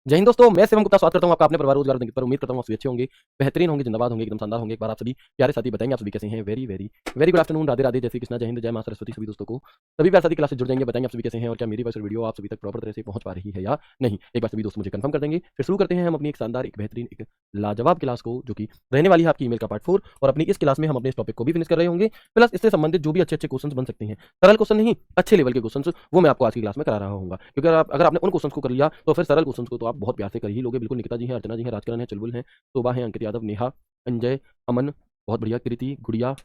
जय हिंद दोस्तों, मैं शिवम गुप्ता स्वागत करता हूं आपका अपने परिवार रोजगार पर। उम्मीद करता हूं आप सभी अच्छे होंगे, बेहतरीन होंगे, जिंदाबाद होंगे, एकदम शानदार होंगे। एक बार आप सभी प्यारे साथी बताएंगे आप सभी कैसे हैं। Very very very good afternoon, Radhe Radhe, जय श्री कृष्णा, जय हिंद, जय मां सरस्वती। सभी दोस्तों को सभी प्यारे साथी क्लास से जुड़ जाएंगे, बताएंगे आप सभी कैसे हैं और क्या मेरी वॉइस वीडियो आप सभी तक प्रॉपर तरह से पहुंच पा रही है या नहीं। एक बार सभी दोस्त मुझे कंफर्म कर देंगे, फिर शुरू करते हैं हम अपनी एक शानदार, एक बेहतरीन, एक लाजवाब क्लास को, जो कि रहने वाली है आपकी ईमेल का पार्ट 4। और अपनी इस क्लास में हम अपने इस टॉपिक को भी फिनिश कर रहे होंगे, प्लस इससे संबंधित जो भी अच्छे अच्छे क्वेश्चन बन सकते हैं, सरल क्वेश्चन नहीं, अच्छे लेवल के क्वेश्चन, वो मैं आपको आज की क्लास में करा रहा हूँ। क्योंकि अगर आपने उन क्वेश्चन को कर लिया तो फिर सरल क्वेश्चन को तो आप बहुत प्यार से कर ही लोगे। बिल्कुल निकिता जी हैं, अर्चना जी हैं, राजकरण है, चुलबुल हैं, शोभा है, अंकित यादव, नेहा, अंजय, अमन, बहुत बढ़िया, कृति, गुड़िया,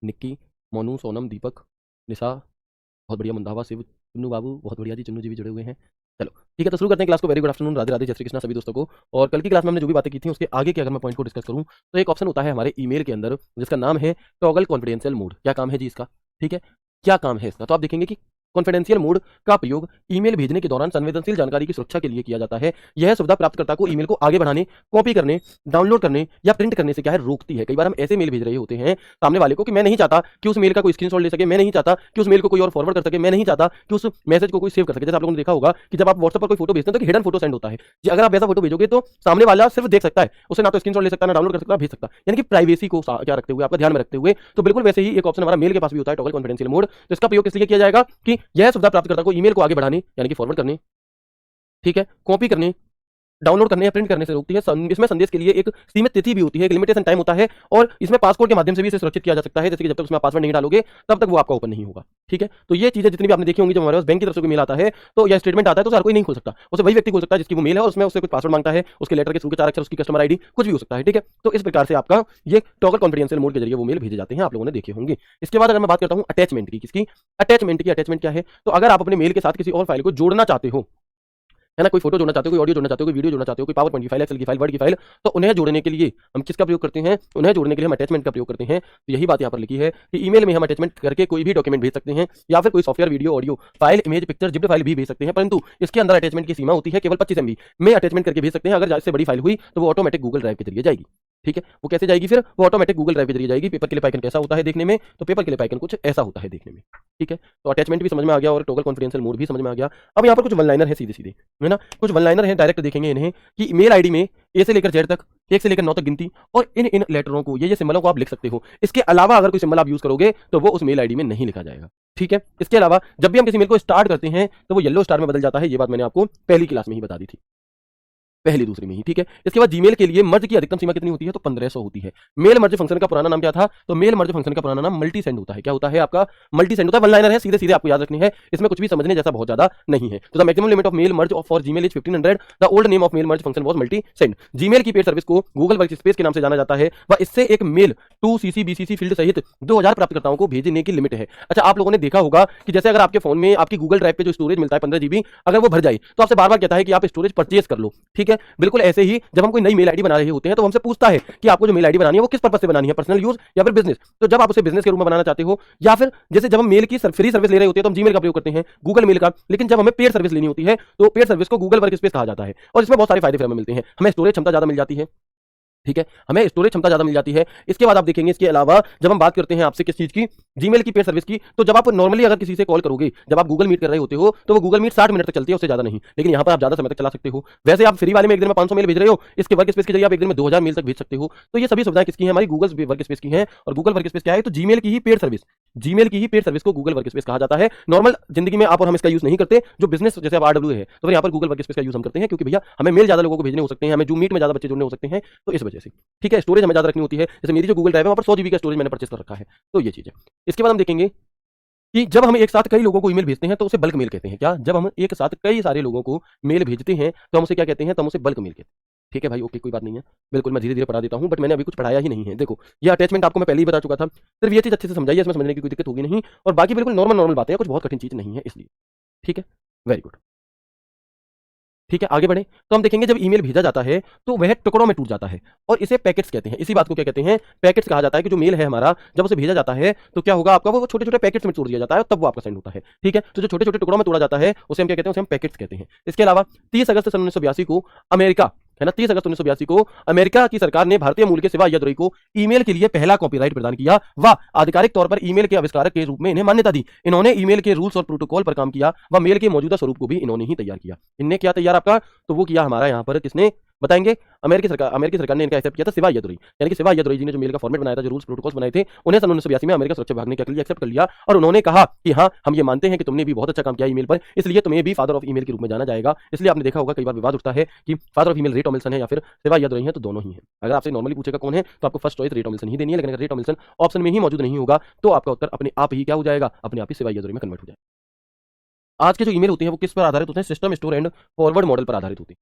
निक्की, मोनू, सोनम, दीपक, निशा, बहुत बढ़िया, मंदावा, शिव, चुन्नू बाबू, बहुत बढ़िया जी, चुन्नू जी भी जुड़े हुए हैं। चलो ठीक है, तो शुरू करते हैं क्लास को। Very good afternoon, Radhe Radhe, जय श्री कृष्णा सभी दोस्तों को। और कल की क्लास में हमने जो भी बातें की थी उसके आगे के अगर मैं पॉइंट को डिस्कस करूं तो एक ऑप्शन होता है हमारे ईमेल के अंदर जिसका नाम है टॉगल कॉन्फिडेंशियल मोड। क्या काम है जी इसका? ठीक है, क्या काम है इसका? तो आप देखेंगे कि कॉन्फिडेंशियल मोड का प्रयोग ईमेल भेजने के दौरान संवेदनशील जानकारी की सुरक्षा के लिए किया जाता है। यह सुविधा प्राप्तकर्ता को ईमेल को आगे बढ़ाने, कॉपी करने, डाउनलोड करने या प्रिंट करने से क्या है, रोकती है। कई बार हम ऐसे मेल भेज रहे होते हैं सामने वाले को कि मैं नहीं चाहता कि उस मेल का कोई स्क्रीनशॉट ले सके, मैं नहीं चाहता कि उस मेल को कोई और फॉरवर्ड कर सके, मैं नहीं चाहता कि उस मैसेज को कोई सेव कर सके। जैसे आप लोगों ने देखा होगा कि जब आप व्हाट्सएप पर कोई फोटो भेजते हैं तो हिडन फोटो सेंड होता है जी। अगर आप वैसा फोटो भेजोगे तो सामने वाला सिर्फ देख सकता है, उसे ना तो स्क्रीनशॉट ले सकता है, ना डाउनलोड कर सकता, भेज सकता। यानी कि प्राइवेसी को क्या रखते हुए, आपका ध्यान में रखते हुए। तो बिल्कुल वैसे ही एक ऑप्शन हमारा मेल के पास भी होता है, टॉगल कॉन्फिडेंशियल मोड। तो इसका प्रयोग इसलिए किया जाएगा कि यह सुविधा प्राप्तकर्ता को ईमेल को आगे बढ़ाने यानी कि फॉरवर्ड करने, ठीक है, कॉपी करने, डाउनलोड करने या प्रिंट करने से रोकती है। इसमें संदेश के लिए एक सीमित तिथि भी होती है, एक लिमिटेशन टाइम होता है, और इसमें पासकोड के माध्यम से भी इसे सुरक्षित किया जा सकता है। जैसे कि जब तक उसमें पासवर्ड नहीं डालोगे तब तक वो आपका ओपन नहीं होगा। ठीक है, तो ये चीजें जितनी भी आपने देखी होंगी, जब हमारे पास बैंक की तरफ से कोई मेल आता है तो या स्टेटमेंट आता है तो हर कोई नहीं खोल सकता, उसे वही व्यक्ति खोल सकता है जिसकी वो मेल है और उसमें उससे कुछ पासवर्ड मांगता है, उसके लेटर के थ्रू के 4 अक्षर, उसकी कस्टमर आईडी, कुछ भी हो सकता है। ठीक है, तो इस प्रकार से आपका ये टॉगल कॉन्फिडेंशियल मोड के जरिए वो मेल भेजे जाते हैं, आप लोगों ने देखे होंगे। इसके बाद अगर मैं बात करता हूं अटैचमेंट की, किसकी? अटैचमेंट की। अटैचमेंट क्या है? तो अगर आप अपने मेल के साथ किसी और फाइल को जोड़ना चाहते हो, है ना, कोई फोटो जोड़ना चाहते हो, कोई ऑडियो जोड़ना चाहते हो, कोई वीडियो जोड़ना चाहते हो, कोई पावर पॉइंट की फाइल, एक्सेल की फाइल, वर्ड की फाइल, तो उन्हें जोड़ने के लिए हम किसका प्रयोग करते हैं? उन्हें जोड़ने के लिए हम अटैचमेंट का प्रयोग करते हैं। तो यही बात यहाँ पर लिखी है कि ईमेल में हम अटैचमेंट करके कोई भी डॉक्यूमेंट भेज सकते हैं या फिर कोई software, video, audio file, image, picture, zip file भी भेज सकते हैं, परंतु इसके अंदर अटैचमेंट की सीमा होती है केवल 25 MB में अटैचमेंट करके भेज सकते हैं। अगर इससे बड़ी फाइल हुई तो वो ऑटोमेटिक गूगल ड्राइव के जरिए जाएगी। ठीक है, वो कैसे जाएगी? फिर वो ऑटोमेटिक गूगल ड्राइव के जरिए जाएगी। पेपर क्लिप आइकन कैसा होता है देखने में? तो पेपर क्लिप आइकन कुछ ऐसा होता है देखने में। ठीक है, तो अटैचमेंट भी समझ में आ गया और टॉगल कॉन्फिडेंशियल मोड भी समझ में आ गया। अब यहाँ पर कुछ वन लाइनर है, सीधे सीधे, है ना, कुछ वन लाइनर है, डायरेक्ट देखेंगे इन्हें कि मेल आईडी में ए से लेकर जेड तक, 1 से लेकर 9 तक गिनती, और इन इन लेटरों को, ये सिंबलों को आप लिख सकते हो। इसके अलावा अगर कोई सिंबल आप यूज करोगे तो वो उस मेल आईडी में नहीं लिखा जाएगा। ठीक है, इसके अलावा जब भी हम किसी मेल को स्टार्ट करते हैं तो वो येलो स्टार में बदल जाता है। ये बात मैंने आपको पहली क्लास में ही बता दी थी, पहली दूसरी में ही। ठीक है, इसके बाद जीमेल के लिए मर्ज की अधिकतम सीमा कितनी होती है? तो 1500 होती है। मेल मर्ज फंक्शन का पुराना नाम क्या था? तो मेल मर्ज फंक्शन का पुराना नाम मल्टी सेंड होता है। क्या होता है आपका? मल्टी सेंड होता है। वन लाइनर है, सीधे सीधे आपको याद रखनी है, इसमें कुछ भी समझने जैसा बहुत ज्यादा नहीं है। तो the maximum limit of mail merge for Gmail is 1500। The old name of mail merge function was multi send. Gmail की पेड सर्विस को गूगल वर्कस्पेस के नाम से जाना जाता है व इससे एक मेल 2cc BCC फील्ड सहित 2000 प्राप्तकर्ताओं को भेजने की लिमिट है। अच्छा, आप लोगों ने देखा होगा कि जैसे अगर आपके फोन में आपकी गूगल ड्राइव पे जो स्टोरेज मिलता है 15 GB, अगर वो भर जाए तो आपसे बार बार कहता है कि आप स्टोरेज परचेज कर लो। ठीक है, बिल्कुल ऐसे ही जब हम कोई नई मेल आईडी बना रहे होते हैं तो हमसे पूछता है कि आपको जो मेल आईडी बनानी है वो किस पर्पस से बनानी है, पर्सनल यूज या फिर बिजनेस। तो जब आप उसे बिजनेस के रूप में बनाना चाहते हो, या फिर जैसे जब हम मेल की फ्री सर्विस ले रहे होते हैं तो हम जीमेल का प्रयोग करते हैं, गूगल मेल का, लेकिन जब हमें पेड सर्विस लेनी होती है तो पेड सर्विस को गूगल वर्कस्पेस कहा जाता है और इसमें बहुत सारे फायदे फिर हमें मिलते हैं। हमें स्टोरेज क्षमता ज्यादा मिल जाती है। ठीक है, हमें स्टोरेज क्षमता ज्यादा मिल जाती है। इसके बाद आप देखेंगे, इसके अलावा जब हम बात करते हैं आपसे किस चीज की, जीमेल की पेड सर्विस की, तो जब आप नॉर्मली अगर किसी से कॉल करोगे, जब आप गूगल मीट कर रहे होते हो तो वो गूगल मीट 60 मिनट तक चलती है, उससे ज्यादा नहीं, लेकिन यहाँ पर आप ज्यादा समय तक चला सकते हो। वैसे आप फ्री वाले में एक दिन में 500 मेल भेज रहे हो, इसके वर्क स्पेस के जरिए आप एक दिन में 2000 मेल तक भेज सकते हो। तो ये सभी सुविधाएं किसकी हैं? हमारी गूगल वर्क स्पेस की हैं। और गूगल वर्क स्पेस क्या है? तो जीमेल की ही पेड सर्विस, जीमेल की ही पेड सर्विस को गूगल वर्क स्पेस कहा जाता है। नॉर्मल जिंदगी में आप और हम इसका यूज नहीं करते, जो बिजनेस जैसे आप RW है तो यहाँ पर गूगल वर्क स्पेस का यूज हम करते हैं, क्योंकि भैया हमें मेल ज्यादा लोगों को भेजने हो सकते हैं, हमें जूम मीट में ज्यादा बच्चे जुड़ने हो सकते हैं, तो इस वजह से। ठीक है, स्टोरेज हमें ज्यादा रखनी होती है। जैसे मेरी जो गूगल ड्राइव है वहां पर 100 GB का स्टोरेज मैंने परचेस कर रखा है, तो ये चीज है। इसके बाद हम देखेंगे कि जब हम एक साथ कई लोगों को ईमेल भेजते हैं तो उसे बल्क मेल कहते हैं। क्या? जब हम एक साथ कई सारे लोगों को मेल भेजते हैं तो हम उसे क्या कहते हैं? तो हम उसे बल्क मेल कहते हैं। ठीक है भाई, ओके, कोई बात नहीं है, बिल्कुल मैं धीरे धीरे पढ़ा देता हूं, बट मैंने अभी कुछ पढ़ाया ही नहीं है। देखो, ये अटैचमेंट आपको मैं पहले ही बता चुका था, सिर्फ ये चीज अच्छे से समझाइए, इसमें समझने की कोई दिक्कत होगी नहीं, और बाकी बिल्कुल नॉर्मल नॉर्मल बातें हैं, कुछ बहुत कठिन चीज नहीं है इसलिए। ठीक है, वेरी गुड। ठीक है, आगे बढ़े तो हम देखेंगे जब ईमेल भेजा जाता है तो वह टुकड़ों में टूट जाता है और इसे पैकेट्स कहते हैं। इसी बात को क्या कहते हैं? पैकेट्स कहा जाता है कि जो मेल है हमारा, जब उसे भेजा जाता है तो क्या होगा आपका, वो छोटे छोटे पैकेट्स में तोड़ दिया जाता है, तब वो आपका सेंड होता है। ठीक है, तो जो छोटे छोटे टुकड़ों में तोड़ा जाता है उसे हम क्या कहते हैं? उसे हम पैकेट्स कहते हैं। इसके अलावा 30 अगस्त सन 1982 को अमेरिका है ना। 30 अगस्त 1982 को अमेरिका की सरकार ने भारतीय मूल के सिवा यादरोई को ईमेल के लिए पहला कॉपीराइट प्रदान किया व आधिकारिक तौर पर ईमेल के आविष्कारक के रूप में इन्हें मान्यता दी। इन्होंने ईमेल के रूल्स और प्रोटोकॉल पर काम किया व मेल के मौजूदा स्वरूप को भी इन्होंने ही तैयार किया। इनने क्या तैयार आपका, तो वो किया हमारा यहाँ पर किसने बताएंगे, अमेरिकी सरकार ने इनका एक्सेप्ट किया था सिवा यादरोई, यानी कि सिवा यादरोई जी ने जो मेल का फॉर्मेट बनाया था, जो रूल्स प्रोटोकॉल्स बनाए थे, उन्हें सन 1982 में अमेरिका सुरक्षा विभाग ने क्या कर लिया, एक्सेप्ट कर लिया और उन्होंने कहा कि हाँ हम ये मानते हैं कि तुमने भी बहुत अच्छा काम किया ईमेल पर, इसलिए तुम्हें भी फादर ऑफ ईमेल के रूप में जाना जाएगा। इसलिए आपने देखा होगा कई बार विवाद उठता है कि फादर ऑफ ईमेल रे टॉमिल्सन है या फिर सिवा यादरोई है, तो दोनों ही है। अगर आपसे नॉर्मली पूछेगा कौन है तो आपको फर्स्ट चॉइस रे टॉमिल्सन ही देनी है, लेकिन अगर रे टॉमिल्सन ऑप्शन में ही मौजूद नहीं होगा तो आपका उत्तर अपने आप ही क्या हो जाएगा, अपने आप ही सिवा यादरोई में कन्वर्ट हो जाएगा। आज के जो ईमेल होते हैं वो किस पर आधारित होते हैं, system store and forward model पर आधारित होते हैं।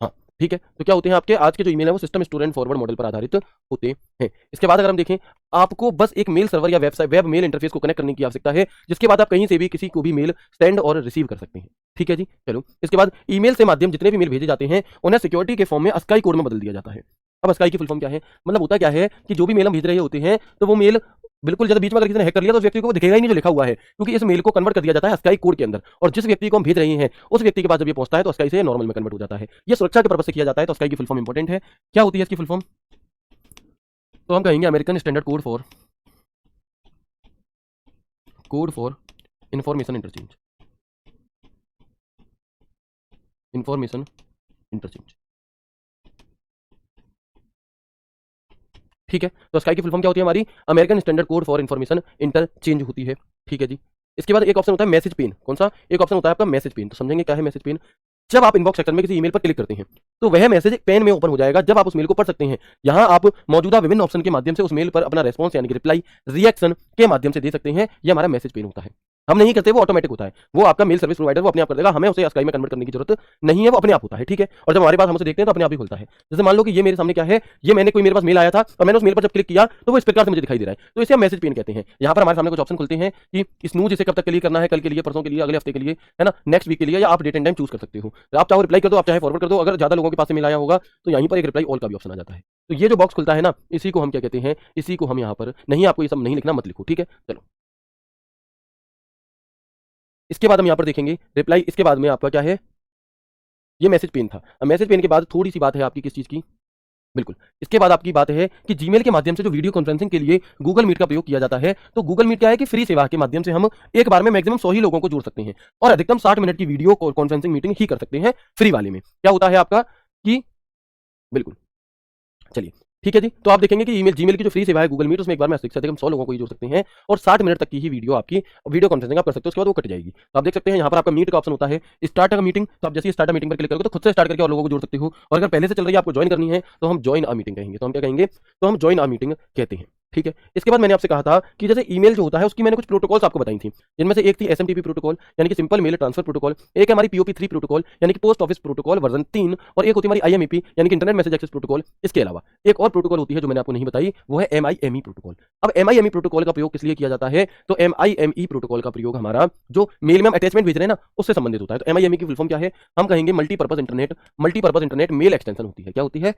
हाँ ठीक है, तो क्या होते हैं आपके आज के जो ईमेल है वो system store and forward model पर आधारित होते हैं। इसके बाद अगर हम देखें, आपको बस एक मेल सर्वर या वेबसाइट वेब मेल इंटरफेस को कनेक्ट करने की आवश्यकता है, जिसके बाद आप कहीं से भी किसी को भी मेल सेंड और रिसीव कर सकते हैं। ठीक है जी, चलो इसके बाद ईमेल से माध्यम जितने भी मेल भेजे जाते हैं उन्हें सिक्योरिटी के फॉर्म में अस्काई कोड में बदल दिया जाता है। अब अस्काई की फुल फॉर्म क्या है, मतलब होता क्या है कि जो भी मेल हम भेज रहे होते हैं तो वो मेल बिल्कुल जैसे बीच में अगर किसी ने हैक कर लिया तो उस व्यक्ति को दिखेगा ही नहीं जो लिखा हुआ है, क्योंकि इस मेल को कन्वर्ट कर दिया जाता है अस्काई कोड के अंदर, और जिस व्यक्ति को हम भेज रहे हैं उस व्यक्ति के पास जब ये पहुंचता है तो अस्काई से नॉर्मल में कन्वर्ट हो जाता है। ये सुरक्षा के पर्पज से किया जाता है, तो अस्काई की फुल फॉर्म इंपॉर्टेंट है। क्या होती है इसकी फुल फॉर्म, तो हम कहेंगे American standard code for information interchange. ठीक है, तो स्काई की फुल फॉर्म क्या होती है हमारी, American standard code for information interchange होती है। ठीक है जी, इसके बाद एक ऑप्शन होता है मैसेज पेन। कौन सा, एक ऑप्शन होता है आपका मैसेज पेन, तो समझेंगे क्या है मैसेज पेन। जब आप इनबॉक्स सेक्शन में किसी ईमेल पर क्लिक करते हैं तो वह मैसेज एक पेन में ओपन हो जाएगा, जब आप उस मेल को पढ़ सकते हैं। यहां आप मौजूदा विभिन्न ऑप्शन के माध्यम से उस मेल पर अपना रेस्पॉन्स यानी कि रिप्लाई रिएक्शन के माध्यम से दे सकते हैं। यह हमारा मैसेज पेन होता है। हम नहीं करते, वो ऑटोमेटिक होता है, वो आपका मेल सर्विस प्रोवाइडर वो अपने आप कर देगा, हमें उसे स्काई में कन्वर्ट करने की जरूरत नहीं है, वो अपने आप होता है। ठीक है, और जब हमारे पास हम उसे देखते हैं तो अपने आप ही खुलता है। जैसे मान लो कि ये मेरे सामने क्या है, ये मैंने कोई मेरे पास मेल आया था और मैंने उस मेल पर जब क्लिक किया तो वो इस प्रकार से मुझे दिखाई दे रहा है, तो इसे हम मैसेज पेन कहते हैं। यहाँ पर हमारे सामने कुछ ऑप्शन खुलते हैं कि स्नूज इसे कब तक के लिए करना है, कल के लिए, परसों के लिए, अगले हफ्ते के लिए, है ना, नेक्स्ट वीक के लिए, या आप डेट एंड टाइम चूज कर सकते हो। तो आप चाहो रिप्लाई कर दो, आप चाहे फॉरवर्ड कर दो। अगर ज्यादा लोगों के पास से मेल आया होगा तो यहीं पर एक रिप्लाई ऑल का भी ऑप्शन आ जाता है। तो ये जो बॉक्स खुलता है ना, इसी को हम क्या कहते हैं, इसी को हम यहाँ पर नहीं, आपको ये सब नहीं लिखना, मत लिखो। ठीक है, चलो इसके बाद हम यहाँ पर देखेंगे रिप्लाई। इसके बाद में आपका क्या है, ये मैसेज पेन था। अब मैसेज पेन के बाद थोड़ी सी बात है आपकी किस चीज की, बिल्कुल इसके बाद आपकी बात है कि जीमेल के माध्यम से जो वीडियो कॉन्फ्रेंसिंग के लिए गूगल मीट का प्रयोग किया जाता है, तो गूगल मीट क्या है कि फ्री सेवा के माध्यम से हम एक बार में मैक्सिमम 100 ही लोगों को जोड़ सकते हैं और अधिकतम 60 मिनट की वीडियो कॉन्फ्रेंसिंग मीटिंग ही कर सकते हैं फ्री वाले में। क्या होता है आपका कि बिल्कुल, चलिए ठीक है जी, तो आप देखेंगे कि ईमेल जीमेल की जो फ्री सेवा है गूगल मीट, उसमें एक बार में अधिक से अधिक हम 100 लोगों को ही जोड़ सकते हैं और 60 मिनट तक की ही वीडियो आपकी वीडियो कॉन्फ्रेंसिंग आप कर सकते हो, उसके बाद वो कट जाएगी। तो आप देख सकते हैं यहाँ पर आपका मीट का ऑप्शन होता है, स्टार्ट अ मीटिंग। तो आप जैसे स्टार्ट अ मीटिंग पर क्लिक करोगे तो खुद से स्टार्ट करके और लोगों को जोड़ सकते हो, और अगर पहले से चल रही है आपको ज्वाइन करनी है तो हम ज्वाइन अ मीटिंग कहेंगे। तो हम क्या कहेंगे, तो हम ज्वाइन अ मीटिंग कहते हैं। ठीक है, इसके बाद मैंने आपसे कहा था कि जैसे ईमेल जो होता है उसकी मैंने कुछ प्रोटोकॉल्स आपको बताई थी, जिनमें से एक थी एसएमटीपी प्रोटोकॉल यानी कि सिंपल मेल ट्रांसफर प्रोटोकॉल, एक है हमारी पीओपी 3 प्रोटोकॉल यानी कि पोस्ट ऑफिस प्रोटोकॉल वर्जन 3, और एक होती है हमारी आईएमईपी यानी कि इंटरनेट मैसेज एक्सेस प्रोटोकॉल। इसके अलावा एक और प्रोटोकॉल होती है जो मैंने आपको नहीं बताई, वो है एमआईएमई प्रोटोकॉल। अब एमआईएमई प्रोटोकॉल का प्रयोग किस लिए किया जाता है, तो एमआईएमई प्रोटोकॉल का प्रयोग हमारा जो मेल में हम अटैचमेंट भेज रहे हैं ना उससे संबंधित होता है। तो एमआईएमई की फुल फॉर्म क्या है, हम कहेंगे मल्टीपर्पज इंटरनेट मेल एक्सटेंशन होती है। क्या होती है,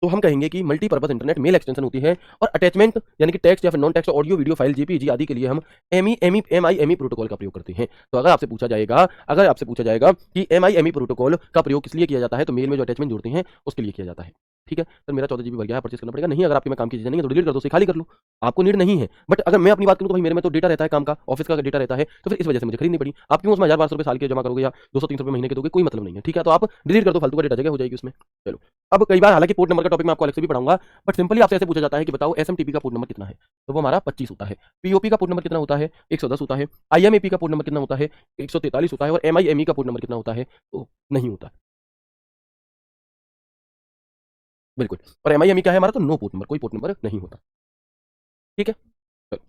तो हम कहेंगे कि मल्टीपर्पज इंटरनेट मेल एक्सटेंशन होती है, और अटैचमेंट यानी कि टेक्स्ट या फिर non text audio video file JPG आदि के लिए हम एमआईएमई प्रोटोकॉल का प्रयोग करते हैं। तो अगर आपसे पूछा जाएगा कि एमआईएमई प्रोटोकॉल का प्रयोग किस लिए किया जाता है, तो मेल में जो अटैचमेंट जोड़ते हैं उसके लिए किया जाता है। ठीक है, तो मेरा 14 GB भर गया है, परचेस करना पड़ेगा। नहीं, अगर आपके में काम की चीजें नहीं है तो डिलीट कर दो, उसे खाली कर लो, आपको नीड नहीं है। बट अगर मैं अपनी बात करूं तो भाई मेरे में तो डेटा रहता है, काम का ऑफिस का डेटा रहता है, तो फिर इस वजह से मुझे खरीदनी पड़ी। आप क्यों उसमें 1000-1200 साल के जमा करोगे या 200-300 महीने के दोगे, कोई मतलब नहीं है। ठीक है, तो आप डिलीट कर दो, फालतू का डेटा जगह हो जाएगी उसमें। चलो, अब कई बार हालांकि पोर्ट नंबर का टॉपिक मैं आपको अलग से भी पढ़ाऊंगा, बट सिंपली आपसे ऐसे पूछा जाता है कि बताओ एसएमटीपी का पोर्ट नंबर कितना है, तो वो हमारा 25 होता है। पीओपी का पोर्ट नंबर कितना होता है, 110 होता है। आईएमएपी का पोर्ट नंबर कितना होता है, 143 होता है। और एमआईएमई का पोर्ट नंबर कितना होता है, तो नहीं होता। बिल्कुल, और एमआईएमई क्या है हमारा, तो नो पोर्ट नंबर, कोई पोर्ट नंबर नहीं होता। ठीक है, चलो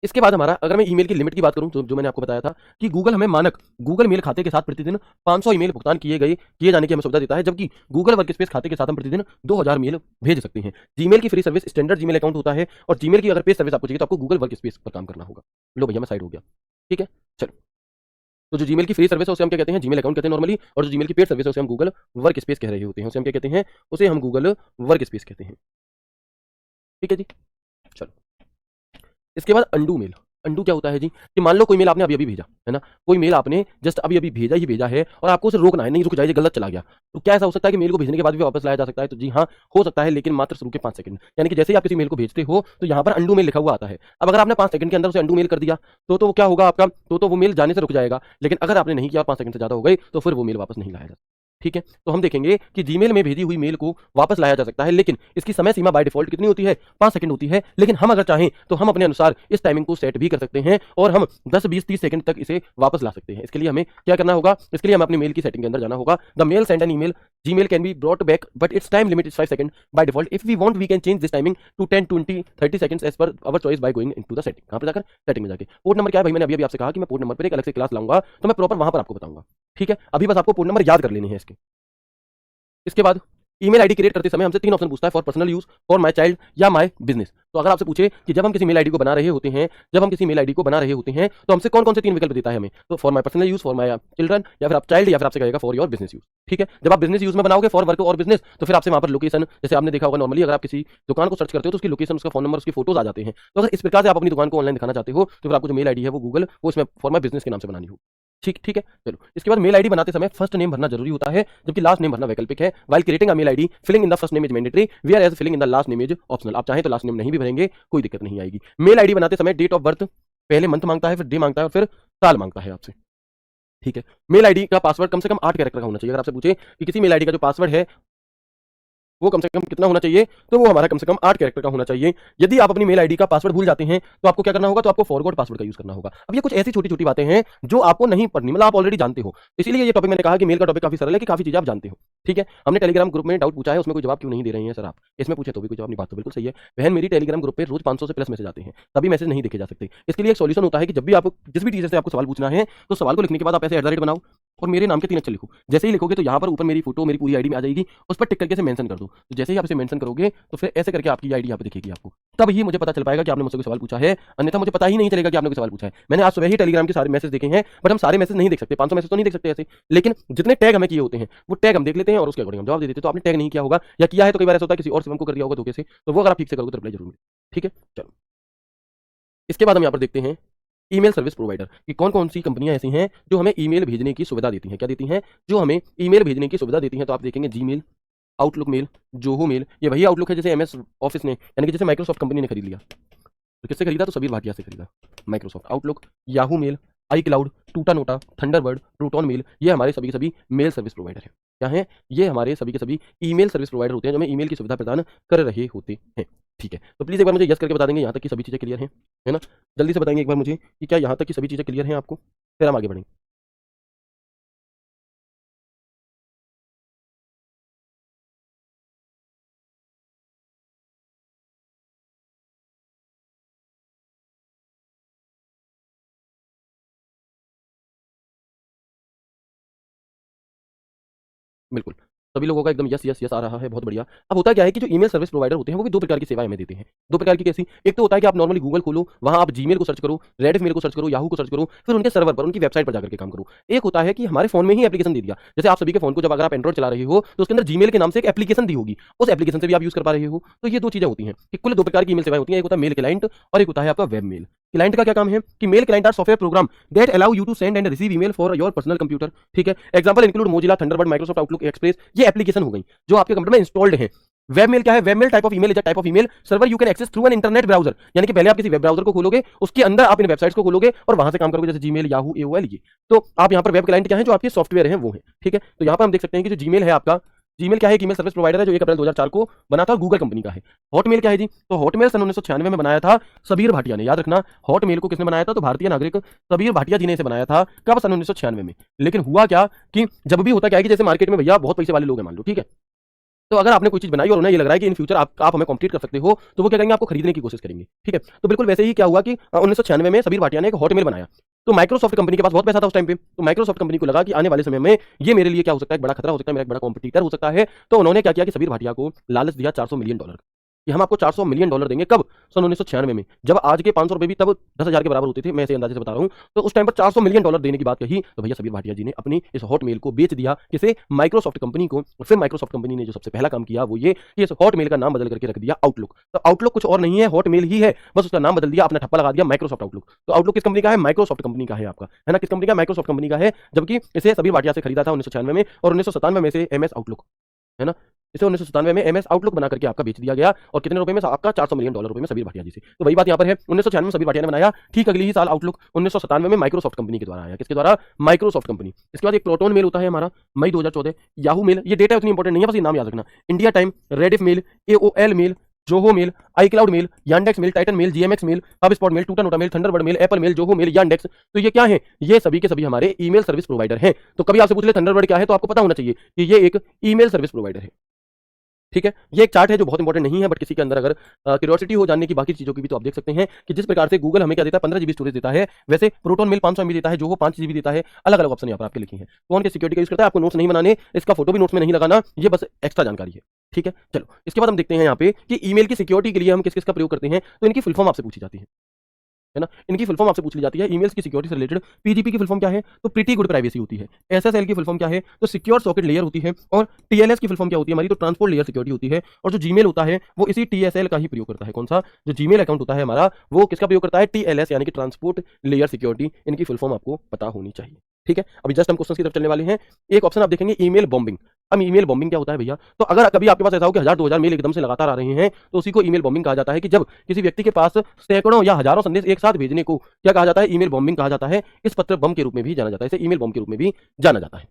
इसके बाद हमारा, अगर मैं ईमेल की लिमिट की बात करूं, जो मैंने आपको बताया था कि गूगल हमें मानक गूगल मेल खाते के साथ प्रतिदिन 500 ईमेल भुगतान किए जाने की हमें सुविधा देता है, जबकि गूगल वर्कस्पेस खाते के साथ हम प्रतिदिन 2000 मेल भेज सकते हैं। जीमेल की free service standard Gmail account होता है, और जीमेल की अगर पेड सर्विस आपको चाहिए तो आपको गूगल वर्कस्पेस पर काम करना होगा। लो भैया मैं साइड हो गया। ठीक है, चलो, तो जो जीमेल की फ्री सर्विस है उसे हम क्या कहते हैं, जीमेल अकाउंट कहते हैं नॉर्मली, और जो जीमेल की पेड सर्विस है उसे हम गूगल वर्क स्पेस कह रहे होते हैं, उसे हम क्या कहते हैं, उसे हम गूगल वर्क स्पेस कहते हैं। ठीक है जी, चलो इसके बाद अंडू मेल। अंडू क्या होता है जी, कि मान लो कोई मेल आपने अभी अभी भेजा है ना, कोई मेल आपने जस्ट अभी अभी भेजा ही भेजा है और आपको उसे रोकना है, नहीं रुक जाइए गलत चला गया, तो क्या ऐसा हो सकता है कि मेल को भेजने के बाद भी वापस लाया जा सकता है? तो जी हाँ, हो सकता है, लेकिन मात्र शुरू के 5 सेकंड, यानी कि जैसे ही आप किसी मेल को भेजते हो तो यहाँ पर अंडू मेल लिखा हुआ आता है। अब अगर आपने 5 सेकंड के अंदर उसे अंडू मेल कर दिया तो वो क्या होगा आपका, तो वो मेल जाने से रुक जाएगा, लेकिन अगर आपने नहीं किया और 5 सेकंड से ज्यादा हो गई तो फिर वो मेल वापस नहीं लाया जा, ठीक है। तो हम देखेंगे कि जीमेल में भेजी हुई मेल को वापस लाया जा सकता है, लेकिन इसकी समय सीमा बाय डिफॉल्ट कितनी होती है, 5 सेकंड होती है, लेकिन हम अगर चाहें तो हम अपने अनुसार इस टाइमिंग को सेट भी कर सकते हैं और हम 10 20 30 सेकंड तक इसे वापस ला सकते हैं। इसके लिए हमें क्या करना होगा, इसके लिए हमें अपनी मेल की सेटिंग के अंदर जाना होगा। The mail send an email Gmail can be brought back but its time limit is 5 second by default. If we want we can change this timing to 10 20 30 seconds as per our choice by going into the setting. कहां पर जाकर, setting में जाके। Port number क्या है भाई, मैंने अभी अभी आपसे कहा कि मैं पोर्ट नंबर पर एक अलग से क्लास लाऊंगा, तो मैं प्रॉपर वहां पर आपको बताऊंगा, ठीक है। अभी बस आपको पोर्ट नंबर याद कर लेने हैं इसके। इसके बाद ईमेल आईडी क्रिएट करते समय हमसे 3 ऑप्शन पूछता है, for personal use, for my child या माय बिजनेस। तो अगर आपसे पूछे कि जब हम किसी मेल आईडी को बना रहे होते हैं, तो हमसे कौन कौन से 3 विकल्प देता है हमें, तो for my personal use, for my children, या फिर आप चाइल्ड, या फिर आपसे कहेगा फॉर योर बिजनेस यूज, ठीक है। जब आप बिजनेस यूज में बनाओगे फॉर वर्क और बिजनेस, तो फिर आपसे वहां पर लोकेशन, जैसे आपने देखा होगा नॉर्मली अगर आप किसी दुकान को सर्च करते हो तो उसकी लोकेशन, उसका फोन नंबर, उसकी फोटोज आ जाते हैं। तो अगर इस प्रकार से आप अपनी दुकान को ऑनलाइन दिखाना चाहते हो तो फिर आपको जो मेल आईडी है वो गूगल, वो इसमें फॉर माय बिजनेस के नाम से बनानी होगी, ठीक ठीक है। चलो, इसके बाद मेल आईडी बनाते समय फर्स्ट नेम भरना जरूरी होता है, जबकि लास्ट नेम भरना वैकल्पिक है। While creating a mail ID, filling in the first name is mandatory, whereas filling in the last name is optional. आप चाहें तो लास्ट नेम नहीं भी भरेंगे, कोई दिक्कत नहीं आएगी। मेल आईडी बनाते समय डेट ऑफ बर्थ, पहले मंथ मांगता है, फिर डे मांगता है और फिर साल मांगता है आपसे, ठीक है। मेल आईडी का पासवर्ड कम से कम 8 कैरेक्टर का होना चाहिए। अगर आपसे पूछे कि किसी मेल आईडी का जो पासवर्ड है वो कम से कम कितना होना चाहिए, तो वो हमारा कम से कम 8 कैरेक्टर का होना चाहिए। यदि आप अपनी मेल आईडी का पासवर्ड भूल जाते हैं तो आपको क्या करना होगा, तो आपको फॉरगॉट पासवर्ड का यूज करना होगा। अब ये कुछ ऐसी छोटी छोटी बातें हैं जो आपको नहीं पढ़नी, मतलब आप ऑलरेडी जानते हो, इसीलिए ये टॉपिक मैंने कहा कि मेल का टॉपिक काफी सरल है, कि काफी चीजें आप जानते हो, ठीक है। हमने टेलीग्राम ग्रुप में डाउट पूछा है, उसमें कोई जवाब क्यों नहीं दे रहे हैं सर आप, इसमें पूछे तो भी कोई जवाब नहीं, बात तो बिल्कुल सही है। बहन मेरी टेलीग्राम ग्रुप पे रोज 500 से प्लस मैसेज आते हैं, तभी मैसेज नहीं देखे जा सकते। इसके लिए एक सॉल्यूशन होता है कि जब भी आप जिस भी टीचर से आपको सवाल पूछना है तो सवाल को लिखने के बाद आप ऐसे एट बनाओ और मेरे नाम के 3 अक्षर लिखो। जैसे ही लिखोगे तो यहाँ पर ऊपर मेरी फोटो, मेरी पूरी आईडी में आ जाएगी, उस पर टिक करके से मेंशन कर दो। तो जैसे ही आप इसे मेंशन करोगे तो फिर ऐसे करके आपकी आईडी यहाँ पे दिखेगी आपको, तब ही मुझे पता चल पाएगा कि आपने मुझसे कोई सवाल पूछा है, अन्यथा मुझे पता ही नहीं चलेगा कि आपने कोई सवाल पूछा है। मैंने आज सुबह ही टेलीग्राम के सारे मैसेज देखे हैं, बट हम सारे मैसेज नहीं देख सकते, 500 मैसेज तो नहीं देख सकते ऐसे, लेकिन जितने टैग हमें किए होते हैं वो टैग हम देख लेते हैं और उसके अकॉर्डिंग हम जवाब दे देते हैं। तो आपने टैग नहीं किया होगा या किया है तो कई बार ऐसा होता है किसी और से हमको कर दिया होगा धोखे से, तो वो अगर आप ठीक से करोगे तो रिप्लाई जरूर मिले, ठीक है। चलो, इसके बाद हम यहाँ पर देखते हैं ईमेल सर्विस प्रोवाइडर कि कौन कौन सी कंपनियां ऐसी हैं जो हमें ईमेल भेजने की सुविधा देती हैं। क्या देती हैं, जो हमें ईमेल भेजने की सुविधा देती हैं। तो आप देखेंगे Gmail, Outlook mail, Zoho mail, ये वही आउटलुक है जैसे एमएस ऑफिस ने, यानी कि जैसे माइक्रोसॉफ्ट कंपनी ने खरीद लिया। तो किससे खरीदा, तो सबीर भाटिया से खरीदा, माइक्रोसॉफ्ट। आउटलुक, याहू मेल, आई क्लाउड, टूटा नोटा, थंडरबर्ड, प्रोटॉन मेल, ये हमारे सभी के सभी मेल सर्विस प्रोवाइडर हैं। क्या है, ये हमारे सभी के सभी ईमेल सर्विस प्रोवाइडर होते हैं जो हमें ईमेल की सुविधा प्रदान कर रहे होते हैं, ठीक है। तो प्लीज एक बार मुझे यस करके बता देंगे यहाँ तक की सभी चीजें क्लियर हैं, है ना। जल्दी से बताएंगे एक बार मुझे कि क्या यहाँ तक की सभी चीजें क्लियर हैं आपको, फिर हम आगे बढ़ेंगे। बिल्कुल, सभी लोगों का एकदम यस यस यस आ रहा है, बहुत बढ़िया। अब होता क्या है कि जो ईमेल सर्विस प्रोवाइडर होते हैं वो भी 2 प्रकार की सेवाएं हमें देते हैं। 2 प्रकार की कैसी, एक तो होता है कि आप नॉर्मली गूगल खोलो, वहां आप जीमेल को सर्च करो, रेडिफ मेल को सर्च करो, याहू को सर्च करो, फिर उनके सर्वर पर, उनकी वेबसाइट पर जाकर के काम करो। एक होता है कि हमारे फोन में ही एप्लीकेशन दे दिया, जैसे आप सभी के फोन को जब अगर आप एंड्रॉइड चला रहे हो तो उसके अंदर जीमेल के नाम से एक एप्लीकेशन दी होगी, उस एप्लीकेशन से भी आप यूज कर पा रहे हो। तो ये 2 चीजें होती हैं कि कुल 2 प्रकार की ईमेल सेवाएं होती हैं, एक होता है मेल क्लाइंट और एक होता है आपका वेब मेल। क्लाइंट का क्या काम है कि mail client are software program that allow you to send and receive email for your personal computer, ठीक है। Example include Mozilla, Thunderbird, Microsoft Outlook, Express, ये एप्लीकेशन हो गई जो आपके कंप्यूटर में इंस्टॉल्ड है। वेब मेल क्या है, web mail type of email is a type of email server you can access through an internet browser, यानी कि पहले आप किसी वेब ब्राउजर को खोलोगे, उसके अंदर आप इन वेबसाइट्स को खोलोगे और वहां से काम करोगे, जैसे जीमेल, याहू, एओएल, ये। तो आप यहाँ पर वेब क्लाइंट क्या है, जो आपके सॉफ्टवेयर है वो है, ठीक है। तो यहाँ पर हम देख सकते हैं कि जो जीमेल है आपका, जीमेल क्या है, ईमेल सर्विस प्रोवाइडर है जो 1 अप्रैल 2004 को बना था, गूगल कंपनी का है। हॉटमेल क्या है जी, तो हॉटमेल सन 1996 में बनाया था सबीर भाटिया ने। याद रखना, हॉटमेल को किसने बनाया था, तो भारतीय नागरिक सबीर भाटिया जी ने इसे बनाया था। कब, सन 1996 में। लेकिन हुआ क्या कि जब भी होता क्या है कि जैसे मार्केट में भैया बहुत पैसे वाले लोग हैं मान लो, ठीक है, तो अगर आपने कोई चीज बनाई और उन्हें ये लग रहा है कि इन फ्यूचर आप हमें कंप्लीट कर सकते हो, तो वो क्या करेंगे, आपको खरीदने की कोशिश करेंगे, ठीक है। तो बिल्कुल वैसे ही क्या हुआ कि 1996 में सबीर भाटिया ने एक हॉटमेल बनाया। तो माइक्रोसॉफ्ट कंपनी के पास बहुत पैसा था उस टाइम पे, तो माइक्रोसॉफ्ट कंपनी को लगा कि आने वाले समय में ये मेरे लिए क्या हो सकता है, एक बड़ा खतरा हो सकता है, मेरा एक बड़ा कॉम्पिटिटर हो सकता है। तो उन्होंने क्या किया कि सबीर भाटिया को लालच दिया $400 मिलियन। कि हम आपको $400 मिलियन देंगे। कब? सन 1996 में, जब आज के ₹500 भी तब 10,000 के बराबर होते थे। मैं ऐसे अंदाजे से बता रहा हूँ। तो उस टाइम पर $400 मिलियन देने की बात कही, तो भैया सबीर भाटिया जी ने अपनी इस हॉटमेल को बेच दिया किसे? माइक्रोसॉफ्ट कंपनी को। और फिर माइक्रोसॉफ्ट कंपनी ने जो सबसे पहला काम किया वो ये कि इस हॉटमेल का नाम बदल करके रख दिया आउटलुक। तो आउटलुक कुछ और नहीं है, हॉटमेल ही है, बस उसका नाम बदल दिया, अपना ठप्पा लगा दिया माइक्रोसॉफ्ट आउटलुक। तो आउटलुक किस कंपनी का है? माइक्रोसॉफ्ट कंपनी का है आपका, है ना? किस कंपनी का? माइक्रोसॉफ्ट कंपनी का है, जबकि इसे सबीर भाटिया से खरीदा था 1996 में, और 1997 में से एमएस आउटलुक, है ना? इसे 1997 में एमएस आउटलुक बना करके आपका बेच दिया गया, और कितने रुपए में? आपका $400 मिलियन में सबीर भाटिया जी से। तो वही बात यहाँ पर है, 1996 में सबीर भाटिया ने बनाया, ठीक अगले ही साल आउटलुक 1997 में माइक्रोसॉफ्ट कंपनी के द्वारा आया। किसके द्वारा? Microsoft company. इसके बाद एक प्रोटोन मेल होता है हमारा, मई 2014। याहू मेल, ये डेटा उतनी इंपॉर्टेंट नहीं है, बस ये नाम याद रखना। India time, Rediff mail, AOL mail, Zoho mail, iCloud mail, Yandex mail, Titan mail, GMX mail, HubSpot mail, Tutanota mail, Thunderbird mail, Apple mail, Zoho mail, Yandex. तो ये क्या है? ये सभी के सभी हमारे ईमेल सर्विस प्रोवाइडर हैं। तो कभी आपसे पूछ ले थंडरबर्ड क्या है, तो आपको पता होना चाहिए कि ये एक ईमेल सर्विस प्रोवाइडर है। ठीक है, ये एक चार्ट है जो बहुत इंपॉर्टेंट नहीं है, बट किसी के अंदर अगर क्यूरियोसिटी हो जानने की बाकी चीजों की भी, तो आप देख सकते हैं कि जिस प्रकार से गूगल हमें क्या देता है, 15 जीबी स्टोरेज देता है, वैसे प्रोटोन मेल 500 एमबी देता है, जो वो 5 जीबी देता है। अलग अलग ऑप्शन यहाँ पर आपके लिखे हैं। कौन के सिक्योरिटी का यूज करता है? आपको नोट्स नहीं बनाने, इसका फोटो भी नोट्स में नहीं लगाना, ये बस एक्स्ट्रा जानकारी है। ठीक है, चलो इसके बाद हम देखते हैं यहाँ पे कि ईमेल की सिक्योरिटी के लिए हम किस किस का प्रयोग करते हैं। तो इनकी फुल फॉर्म आपसे पूछी जाती है ना? इनकी फुल फॉर्म आपसे पूछ ली जाती है ईमेल्स की सिक्योरिटी से रिलेटेड। पीजीपी की फुल फॉर्म क्या है? तो प्रीटी गुड प्राइवेसी होती है। एसएसएल की फुल फॉर्म क्या है? तो सिक्योर सॉकेट लेयर होती है। और टीएलएस की फुल फॉर्म क्या होती है हमारी? तो ट्रांसपोर्ट लेयर सिक्योरिटी होती है। और जो जीमेल होता है वो इसी टीएसएल का ही प्रयोग करता है। कौन सा? जो जीमेल अकाउंट होता है हमारा, वो किसका प्रयोग करता है? टीएलएस, यानी कि ट्रांसपोर्ट लेयर सिक्योरिटी। इनकी फुल फॉर्म आपको पता होनी चाहिए। ठीक है, अभी जस्ट हम क्वेश्चन की तरफ चलने वाले हैं। एक ऑप्शन आप देखेंगे ईमेल बॉम्बिंग। अब ईमेल बॉम्बिंग क्या होता है भैया? तो अगर कभी आपके पास ऐसा हो कि 1000-2000 मेल एकदम से लगातार आ रहे हैं, तो उसी को ईमेल बॉम्बिंग कहा जाता है। कि जब किसी व्यक्ति के पास सैकड़ों या हजारों संदेश एक साथ भेजने को क्या कहा जाता है? ईमेल बॉम्बिंग कहा जाता है। इस पत्र बम के रूप में भी जाना जाता है, इसे ईमेल बॉम्ब के रूप में भी जाना जाता है।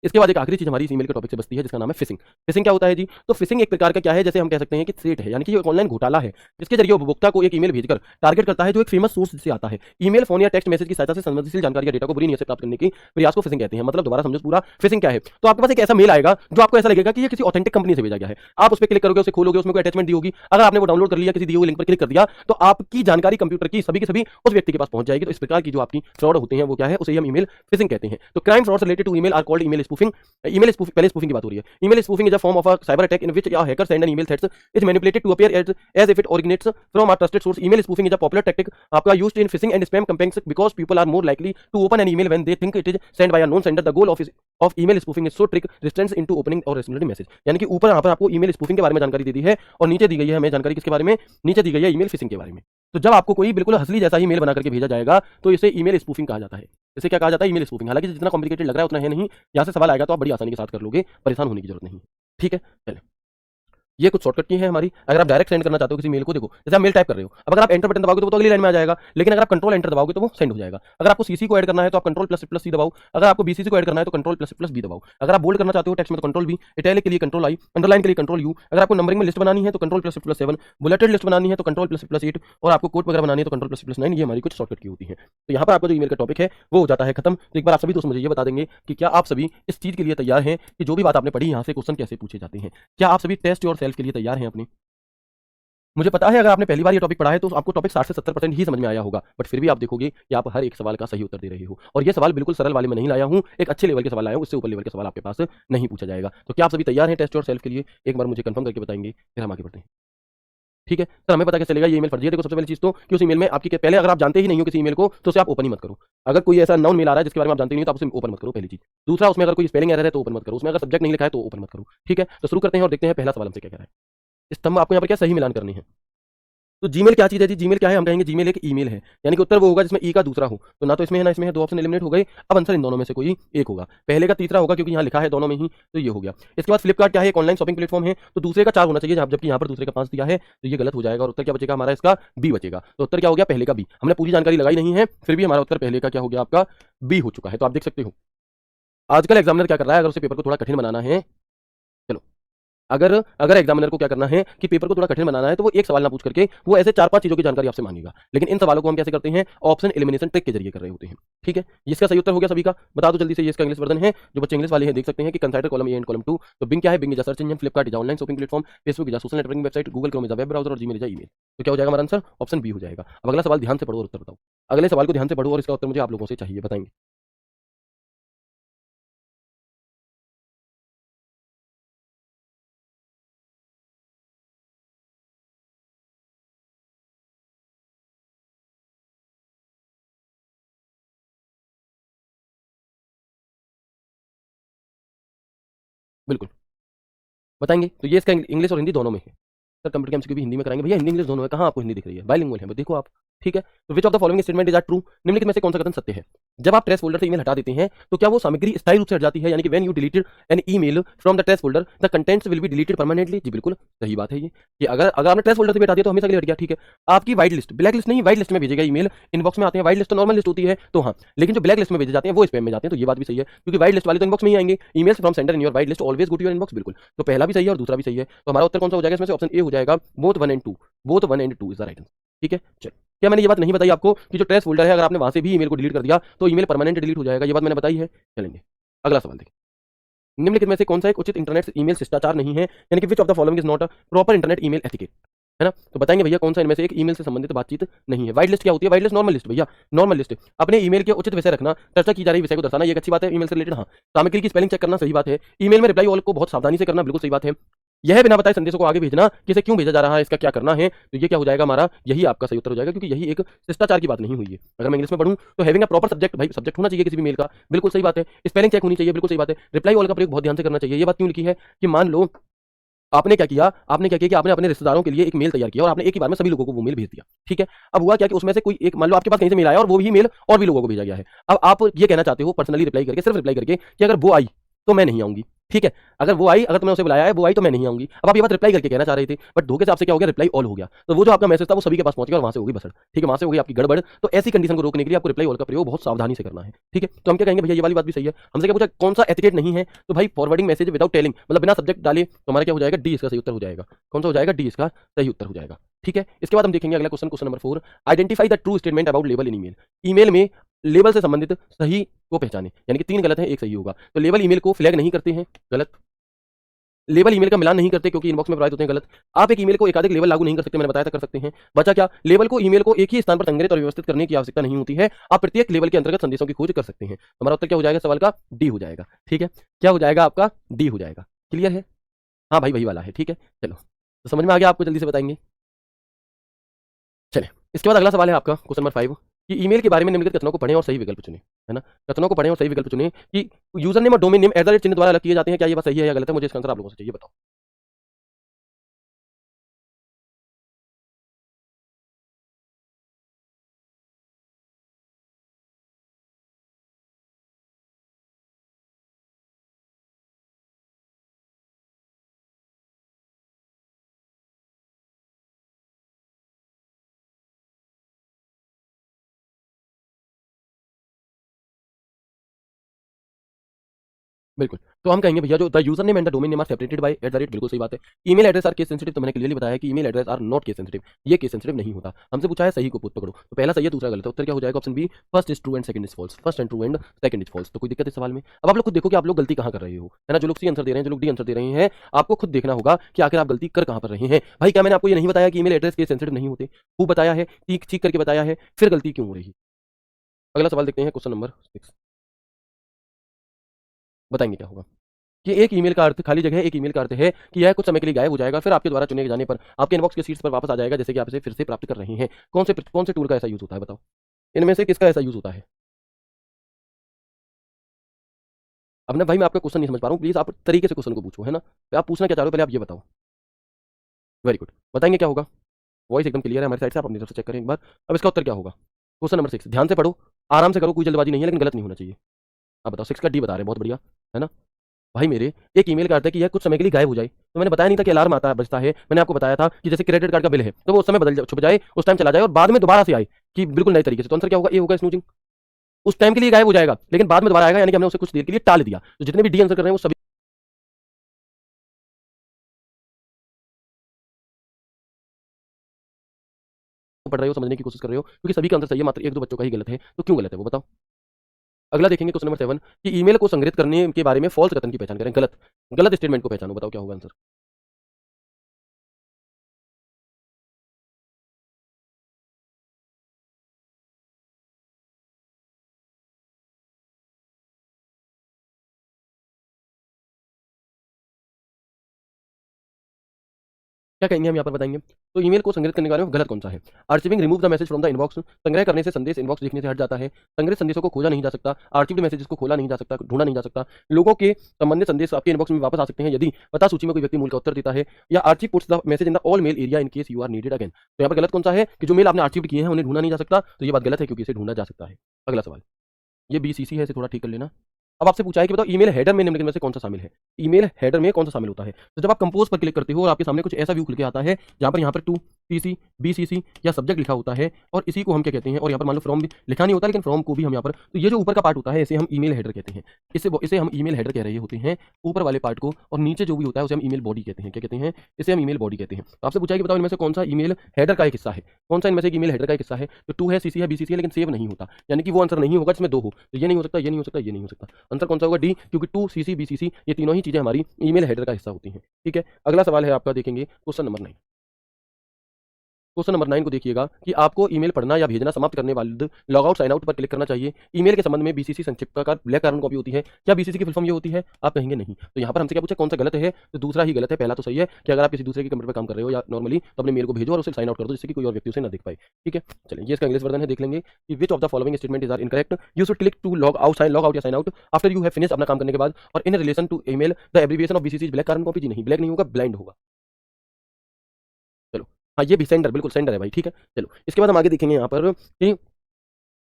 इसके बाद एक आखिरी चीज हमारी इस ईमेल के टॉपिक से बचती है, जिसका नाम है फिशिंग। फिशिंग क्या होता है जी? तो फिशिंग एक प्रकार का क्या है, जैसे हम कह सकते हैं कि थ्रेट है, यानी कि एक ऑनलाइन घोटाला है, जिसके जरिए उपभोक्ता को एक ईमेल भेजकर टारगेट करता है जो एक फेमस सोर्स से आता है। ईमेल, फोन या टेक्स्ट मैसेज की सहायता से संवेदनशील जानकारी या डेटा को बुरी नीयत से प्राप्त करने की प्रयास को फिशिंग कहते हैं। मतलब दोबारा समझो पूरा फिशिंग क्या है। तो आपके पास एक ऐसा मेल आएगा जो आपको ऐसा लगेगा कि ये किसी ऑथेंटिक कंपनी से भेजा गया है। आप उस पर क्लिक करोगे, उसे खोलोगे, उसमें कोई अटैचमेंट दी होगी। अगर आपने वो डाउनलोड कर लिया, किसी दिए हुए लिंक पर क्लिक कर दिया, तो आपकी जानकारी कंप्यूटर की सभी उस व्यक्ति के पास पहुंच जाएगी। तो इस प्रकार की जो आपकी फ्रॉड होते हैं वो क्या है? उसे हम ईमेल फिशिंग कहते हैं। तो crime frauds related to email are called email spoofing. Email spoofing, पहले स्पूफिंग की बात हो रही है। Email spoofing is a form of a cyber attack in which a hacker send an email threads is manipulated to appear as if it originates from a trusted source. Email spoofing is a popular tactic आपका used in phishing and spam campaigns because people are more likely to open an email when they think it is send by a known sender. The goal of email spoofing is so trick distance into opening और responding message. यानी कि ऊपर यहाँ पर आपको email spoofing के बारे में जानकारी दे दी है, और नीचे दी गई है हमें जानकारी किसके बारे में? नीचे दी गई है ईमेल फिशिंग के बारे में। तो जब आपको कोई बिल्कुल असली जैसा ही मेल बना करके भेजा जाएगा, तो इसे ईमेल स्पूफिंग कहा जाता है। इसे क्या कहा जाता है? Email spoofing. हालांकि जितना कॉम्प्लिकेटेड लग रहा है उतना है नहीं। यहाँ से सवाल आएगा तो आप बड़ी आसानी के साथ कर लोगे, परेशान होने की जरूरत नहीं है। ठीक है, चलिए ये कुछ शॉर्टकट की है हमारी। अगर आप डायरेक्ट सेंड करना चाहते हो किसी मेल को, देखो जैसे आप मेल टाइप कर रहे हो, अब अगर आप एंटर बटन दबाओगे तो वो तो अगली लाइन में आ जाएगा, लेकिन अगर आप कंट्रोल एंटर दबाओगे तो वो सेंड हो जाएगा। अगर आपको सीसी को ऐड करना है तो आप कंट्रोल प्लस प्लस सी दबाओ। अगर आपको बीसीसी को ऐड करना है तो कंट्रोल प्लस प्लस बी दबाओ। अगर आप बोल्ड करना चाहते हो टेक्स्ट में तो कंट्रोल बी, इटैलिक के लिए कंट्रोल आई, अंडरलाइन के लिए कंट्रोल यू। अगर आपको नंबरिंग में लिस्ट बनानी है तो control plus plus 7, bulleted list बनानी है तो कंट्रोल प्लस प्लस 8, और आपको कोड वगैरह बनानी है तो कंट्रोल प्लस प्लस 9। ये हमारी कुछ शॉर्टकट की होती है। तो यहाँ पर आपका जो ईमेल का टॉपिक है वो हो जाता है खत्म। तो एक बार आप सभी दोस्त मुझे ये बता देंगे कि क्या आप सभी इस चीज के लिए तैयार हैं कि जो भी बात आपने पढ़ी यहाँ से क्वेश्चन कैसे पूछे जाते हैं? क्या आप सभी टेस्ट योर सेल्फ के लिए तैयार हैं अपने? मुझे पता है अगर आपने पहली बार ये टॉपिक पढ़ा है तो आपको टॉपिक 60 से 70% ही समझ में आया होगा, बट फिर भी आप देखोगे कि आप हर एक सवाल का सही उत्तर दे रहे हो। और ये सवाल बिल्कुल सरल वाले में नहीं लाया हूँ, एक अच्छे लेवल के सवाल लाया हूँ, उससे ऊपर लेवल के सवाल आपके पास नहीं पूछा जाएगा। तो क्या आप सभी तैयार हैं टेस्ट और सेल्फ के लिए? एक बार मुझे कंफर्म करके बताएंगे, फिर हम आगे बढ़ते हैं। ठीक है सर, हमें पता कैसे चलेगा ये ईमेल फर्जी है? देखो सबसे पहली चीज तो कि उस ईमेल में आपकी पहले अगर आप जानते ही नहीं हो किसी ईमेल को तो उसे आप ओपन ही मत करो। अगर कोई ऐसा नॉन मेल आ रहा है जिसके बारे में आप जानते ही नहीं तो आप उसे ओपन मत करो, पहली चीज। दूसरा, उसमें अगर कोई स्पेलिंग एरर है तो ओपन मत करो। उसमें अगर सब्जेक्ट नहीं लिखा है तो ओपन मत करो। ठीक है, तो शुरू करते हैं और देखते हैं पहला सवाल हमसे क्या कह रहा है। स्तंभ आपको यहाँ पर क्या सही मिलान करनी है। तो जीमेल क्या चीज़ है जी? जीमेल क्या है? हम कहेंगे जीमेल एक ईमेल है, यानी कि उत्तर वो होगा जिसमें ई का दूसरा हो। तो ना तो इसमें है ना इसमें है, दो ऑप्शन एलिमिनेट हो गए। अब आंसर इन दोनों में से कोई एक होगा। पहले का तीसरा होगा क्योंकि यहाँ लिखा है दोनों में ही, तो ये हो गया। इसके बाद फ्लिपकार्ट क्या है? एक ऑनलाइन शॉपिंग प्लेटफॉर्म है, तो दूसरे का 4 होना चाहिए, जबकि यहाँ पर दूसरे का 5 दिया है, तो ये गलत हो जाएगा। और उत्तर क्या बचेगा हमारा? इसका बी बचेगा। तो उत्तर क्या हो गया? पहले का बी। हमने पूरी जानकारी लगाई नहीं है, फिर भी हमारा उत्तर पहले का क्या हो गया? आपका बी हो चुका है। तो आप देख सकते हो आजकल एग्जामिनर क्या कर रहा है, अगर उसे पेपर को थोड़ा कठिन बनाना है, चलो अगर अगर एग्जामिनर को क्या करना है कि पेपर को थोड़ा कठिन बनाना है, तो वो एक सवाल ना पूछ करके वो ऐसे 4-5 चीजों की जानकारी आपसे मांगेगा। लेकिन इन सवालों को हम कैसे करते हैं? ऑप्शन एलिमिनेशन ट्रिक के जरिए कर रहे होते हैं। ठीक है, इसका सही उत्तर हो गया सभी का। बता दो जल्दी से, ये इसका इंग्लिश वर्जन है। जो बच्चे इंग्लिश वाले हैं देख सकते हैं कि consider column A and column 2। तो बिंग क्या है? Bing is a search engine, Flipkart is online shopping platform, Facebook is a social networking website, Google Chrome is a web browser, और जीमेल इज अ ईमेल। तो क्या हो जाएगा हमारा answer? Option B हो जाएगा। अब अगला सवाल ध्यान से पढ़ो और उत्तर बताओ। अगले सवाल को ध्यान से पढ़ो और इसका उत्तर मुझे आप लोगों से चाहिए, बताएंगे। बिल्कुल बताएंगे। तो ये इसका इंग्लिश और हिंदी दोनों में है। सर कंप्यूटर के एमसीक्यू भी हिंदी में कराएंगे भैया, हिंदी इंग्लिश दोनों है, कहाँ आपको हिंदी दिख रही है, बाइलिंगुअल है, देखो आप। ठीक है। तो which of the following statement is are true, निम्नलिखित में से कौन सा कथन सत्य है। जब आप ट्रेस फोल्डर से ईमेल हटा देते हैं तो क्या वो सामग्री स्थायी रूप से हट जाती है, यानी कि when you deleted an email from the trash folder the contents will be deleted permanently. जी बिल्कुल सही बात है ये, कि अगर अगर आपने ट्रेस फोल्डर से भी हटा दिया तो हमेशा के लिए हट गया। ठीक है। आपकी व्हाइट लिस्ट, ब्लैक लिस्ट नहीं, व्हाइट लिस्ट में भेजेगा ईमेल, इनबॉक्स में आते हैं, व्हाइट लिस्ट तो नॉर्मल लिस्ट होती है तो हाँ, लेकिन जो ब्लैक लिस्ट में भेजे जाते हैं वो स्पैम में जाते हैं, तो ये बात भी सही है, क्योंकि व्हाइट लिस्ट वाले तो इनबॉक्स में ही आएंगे। Emails from sender in your white list always go to your inbox. बिल्कुल, तो पहला भी सही है और दूसरा भी सही है, तो हमारा उत्तर कौन सा हो जाएगा इसमें से, ऑप्शन ए हो जाएगा, both 1 and 2, both 1 and 2 is the right answer. ठीक है। चलो, क्या मैंने ये बात नहीं बताई आपको कि जो ट्रेस फोल्डर है अगर आपने वहां से भी ईमेल को डिलीट कर दिया तो ईमेल परमानेंट डिलीट हो जाएगा, ये बात मैंने बताई है। चलेंगे अगला सवाल देखें। निम्नलिखित में से कौन सा एक उचित इंटरनेट ईमेल शिष्टाचार नहीं है, यानी कि which of the following is not a proper internet email etiquette, है ना। तो बताएंगे भैया कौन सा इनमें से एक ईमेल से संबंधित बातचीत नहीं है। व्हाइट लिस्ट क्या होती है, व्हाइट लिस्ट नॉर्मल लिस्ट भैया, नॉर्मल लिस्ट अपने ईमेल के उचित विषय रखना, चर्चा की जा रही विषय को दर्शाना, ये एक अच्छी बात है ईमेल से रिलेटेड। हाँ, सामग्री की स्पेलिंग चेक करना सही बात है, ईमेल में रिप्लाई ऑल को बहुत सावधानी से करना बिल्कुल सही बात है, यह बिना बताए संदेशों को आगे भेजना कि इसे क्यों भेजा जा रहा है, इसका क्या करना है, तो ये क्या हो जाएगा हमारा, यही आपका सही उत्तर हो जाएगा, क्योंकि यही एक शिष्टाचार की बात नहीं हुई है। अगर मैं इंग्लिश में पढ़ूं तो हैविंग अ प्रॉपर सब्जेक्ट, भाई सब्जेक्ट होना चाहिए किसी भी मेल का, बिल्कुल सही बात है, स्पेलिंग चेक होनी चाहिए, बिल्कुल सही बात है, रिप्लाई ऑल का प्रयोग बहुत ध्यान से करना चाहिए। ये बात क्यों लिखी है कि मान लो आपने क्या किया कि आपने अपने रिश्तेदारों के लिए एक मेल तैयार किया और आपने एक ही बार में सभी लोगों को वो मेल भेज दिया। ठीक है। अब हुआ क्या कि उसमें से कोई एक, मान लो आपके पास कहीं से मेल आया और वो भी मेल और भी लोगों को भेजा गया है। अब आप ये कहना चाहते हो पर्सनली रिप्लाई करके, सिर्फ रिप्लाई करके, कि अगर वो आई तो मैं नहीं आऊंगी। ठीक है। अगर वो आई, अगर तुमने उसे बुलाया है, वो आई तो मैं नहीं आऊंगी। अब आप ये बात रिप्लाई करके कहना चाह रहे थे, बट धोखे से आपसे क्या हो गया, रिप्लाई ऑल हो गया, तो वो जो आपका मैसेज था वो सभी के पास पहुंच गया और वहां से होगी बसड़। ठीक है, वहां से होगी आपकी गड़बड़। तो ऐसी कंडीशन को रोकने के लिए आपको रिप्लाई ऑल का प्रयोग बहुत सावधानी से करना है। ठीक है। तो हम क्या कहेंगे भैया, ये वाली बात भी सही है। हमसे क्या पूछा कौन सा एथिकेट नहीं है, तो भाई फॉरवर्डिंग मैसेज विदाउट टेलिंग, मतलब बिना सब्जेक्ट डाले, तो हमारा क्या हो जाएगा, डी इसका सही उत्तर हो जाएगा। कौन सा हो जाएगा, डी इसका सही उत्तर हो जाएगा। ठीक है। इसके बाद हम देखेंगे अगला question, question number 4, identify the true statement about label in email. Email में लेबल से संबंधित सही को पहचाने, यानी कि 3 गलत है, एक सही होगा। तो लेबल ईमेल को फ्लैग नहीं करते हैं, गलत। लेबल ईमेल का मिलान नहीं करते क्योंकि इनबॉक्स में प्रवाहित होते हैं, गलत। आप एक ईमेल को एकाधिक लेबल लागू नहीं कर सकते, मैंने बताया था कर सकते हैं। बचा क्या, लेबल को ईमेल को एक ही स्थान पर संग्रहित और व्यवस्थित करने की आवश्यकता नहीं होती है, आप प्रत्येक लेबल के अंतर्गत संदेशों की खोज कर सकते हैं। हमारा उत्तर क्या हो जाएगा सवाल का, डी हो जाएगा। ठीक है। क्या हो जाएगा आपका, डी हो जाएगा। क्लियर है। हाँ भाई वही वाला है। ठीक है। चलो, तो समझ में आ गया आपको, जल्दी से बताएंगे। चलिए, इसके बाद अगला सवाल है आपका क्वेश्चन नंबर 5, कि ईमेल के बारे में निम्नलिखित कथनों को पढ़ें और सही विकल्प चुनें, है ना। कथनों को पढ़ें और सही विकल्प चुनें कि यूजर नेम और domain name at the rate चिन्ह द्वारा अलग किए जाते हैं, क्या ये बात सही है या गलत है, मुझे इसका आंसर आप लोगों से चाहिए, बताओ। बिल्कुल। तो हम कहेंगे भैया जो the user name and the domain name are separated by at the rate, बिल्कुल सही बात है। Email address are case sensitive, तो मैंने क्लियरली बताया कि email address are not case sensitive, ये केस सेंसिटिव नहीं होता। हमसे पूछा है सही को पकड़ो, तो पहला सही है दूसरा गलत है, उत्तर क्या हो जाएगा, option B, first is true and second is false, first and true and second is false. तो कोई दिक्कत इस सवाल में। अब आप लोग खुद देखो कि आप लोग गलती कहाँ कर रहे हो, है ना। जो लोग सी आंसर दे रहे हैं, जो लोग डी आंसर दे रहे हैं, आपको खुद देखना होगा कि आखिर आप गलती कर कहाँ पर रहे हैं। भाई क्या मैंने आपको ये नहीं बताया कि ईमेल एड्रेस केस सेंसिटिव नहीं होते, खूब बताया है, ठीक ठीक करके बताया है, फिर गलती क्यों हो रही है। अगला सवाल देखते हैं, क्वेश्चन नंबर 6, बताएंगे क्या होगा। कि एक ईमेल का अर्थ खाली जगह, एक ईमेल का अर्थ है कि यह कुछ समय के लिए गायब हो जाएगा, फिर आपके द्वारा चुने जाने पर आपके इनबॉक्स के सीट्स पर वापस आ जाएगा, जैसे कि आप इसे फिर से प्राप्त कर रहे हैं। कौन से टूल का ऐसा यूज होता है, बताओ। इनमें से किसका ऐसा यूज होता है। अब ना भाई मैं आपका क्वेश्चन नहीं समझ पा रहा हूँ, प्लीज आप तरीके से क्वेश्चन को पूछो, है ना। तो आप पूछना क्या चाह रहे हो पहले आप ये बताओ। वेरी गुड, बताएंगे क्या होगा। वॉइस एकदम क्लियर है हमारी साइड से, आप अपनी तरफ से चेक करें एक बार। अब इसका उत्तर क्या होगा, क्वेश्चन नंबर 6, ध्यान से पढ़ो, आराम से करो, कोई जल्दबाजी नहीं है, लेकिन गलत नहीं होना चाहिए। आप बताओ, 6 का डी बता रहे हैं, बहुत बढ़िया, है ना। भाई मेरे, एक ईमेल का अर्थ है कि यह कुछ समय के लिए गायब हो जाए, तो मैंने बताया नहीं था कि अलार्म आता बजता है, मैंने आपको बताया था कि जैसे क्रेडिट कार्ड का बिल है तो वो उस समय छुप जाए, उस टाइम चला जाए और बाद में दोबारा से आए, कि बिल्कुल नए तरीके से। तो आंसर क्या होगा, ए होगा, स्नूजिंग। उस टाइम के लिए गायब हो जाएगा लेकिन बाद में दोबारा आएगा, यानी कि हमने उसे कुछ देर के लिए टाल दिया। तो जितने भी डी आंसर कर रहे हैं वो सभी पढ़ रहे हो, समझने की कोशिश कर रहे हो, क्योंकि सभी का आंसर सही है, मात्र एक दो बच्चों का ही गलत है, तो क्यों गलत है वो बताओ। अगला देखेंगे क्वेश्चन नंबर 7, कि ईमेल को संग्रहित करने के बारे में फॉल्स कथन की पहचान करें, गलत, गलत स्टेटमेंट को पहचानो, बताओ क्या होगा आंसर। क्या कहेंगे हम यहाँ पर बताएंगे। तो ईमेल को संग्रहित करने के बारे में गलत कौन सा है। Archiving remove the message from the inbox, संग्रह करने से संदेश इनबॉक्स दिखने से हट जाता है। संग्रहित संदेशों को खोजा नहीं जा सकता। आर्चिव्ड मैसेजेस को खोला नहीं जा सकता, ढूंढा नहीं जा सकता। लोगों के संबंधित संदेश आपके इनबॉक्स में वापस आ सकते हैं यदि पता सूची में कोई व्यक्ति मूल का उत्तर देता है। या archive puts the message in the all mail area in case you are needed again. तो यहाँ पर गलत कौन सा है कि जो मेल आपने आर्चिव किए हैं उन्हें ढूंढा नहीं जा सकता, तो ये बात गलत है क्योंकि इसे ढूंढा जा सकता है। अगला सवाल, ये बीसीसी है, इसे थोड़ा ठीक कर लेना। अब आपसे पूछा है कि बताओ ईमेल हेडर में निम्नलिखित में से कौन सा शामिल है। ईमेल हेडर में कौन सा शामिल होता है। तो जब आप कंपोज पर क्लिक करते हो और आपके सामने कुछ ऐसा व्यू खुल के आता है जहां पर यहाँ पर टू सीसी बीसीसी या सब्जेक्ट लिखा होता है और इसी को हम क्या कहते हैं, और यहाँ पर मान लो फ्रॉम भी लिखा नहीं होता लेकिन फ्रॉम को भी हम यहाँ पर, तो ये जो ऊपर का पार्ट होता है इसे हम ईमेल हेडर कहते हैं। इसे हम ईमेल हेडर कह रहे होते हैं ऊपर वाले पार्ट को, और नीचे जो भी होता है उसे हम ईमेल बॉडी कहते हैं। क्या कहते हैं, इसे हम ईमेल बॉडी कहते हैं। तो आपसे पूछा है कि बताओ इनमें से कौन सा ईमेल हेडर का एक हिस्सा है, कौन सा इनमें से ईमेल हेडर का एक हिस्सा है। तो टू है, सीसी है, बीसीसी है, लेकिन सेव नहीं होता, यानी कि वो आंसर नहीं होगा जिसमें दो हो। तो ये नहीं हो सकता, ये नहीं हो सकता, ये नहीं हो सकता। आंसर कौन सा होगा, डी, क्योंकि टू सीसी बीसीसी ये तीनों ही चीजें हमारी ईमेल हेडर का हिस्सा होती हैं। ठीक है, अगला सवाल है आपका, देखेंगे क्वेश्चन नंबर 9। क्वेश्चन नंबर 9 को देखिएगा कि आपको ईमेल पढ़ना या भेजना समाप्त करने वाले लॉग आउट साइन आउट पर क्लिक करना चाहिए। ईमेल के संबंध में बीसीसी संक्षिप्त का ब्लैक कार्बन कॉपी होती है। क्या बीसीसी की फुल फॉर्म ये होती है, आप कहेंगे नहीं। तो यहाँ पर हमसे क्या पूछा, कौन सा गलत है। तो दूसरा ही गलत है, पहला तो सही है कि अगर आप किसी दूसरे के कंप्यूटर पर काम कर रहे हो या नॉर्मली, तो अपने मेल को भेजो और उसे साइन आउट कर दो जिससे कि कोई और व्यक्ति उसे ना देख पाए। ठीक है, चलिए ये इसका इंग्लिश वर्जन है, देख लेंगे कि which of the following statement is are incorrect. You should click to log out या sign out after you have finish, अपना काम करने के बाद। और in relation to email the abbreviation of BCC black carbon copy, जी नहीं, black नहीं होगा, ब्लाइंड होगा। चलो, हाँ ये भी सेंडर, बिल्कुल सेंडर है भाई। ठीक है, चलो इसके बाद हम आगे देखेंगे यहाँ पर कि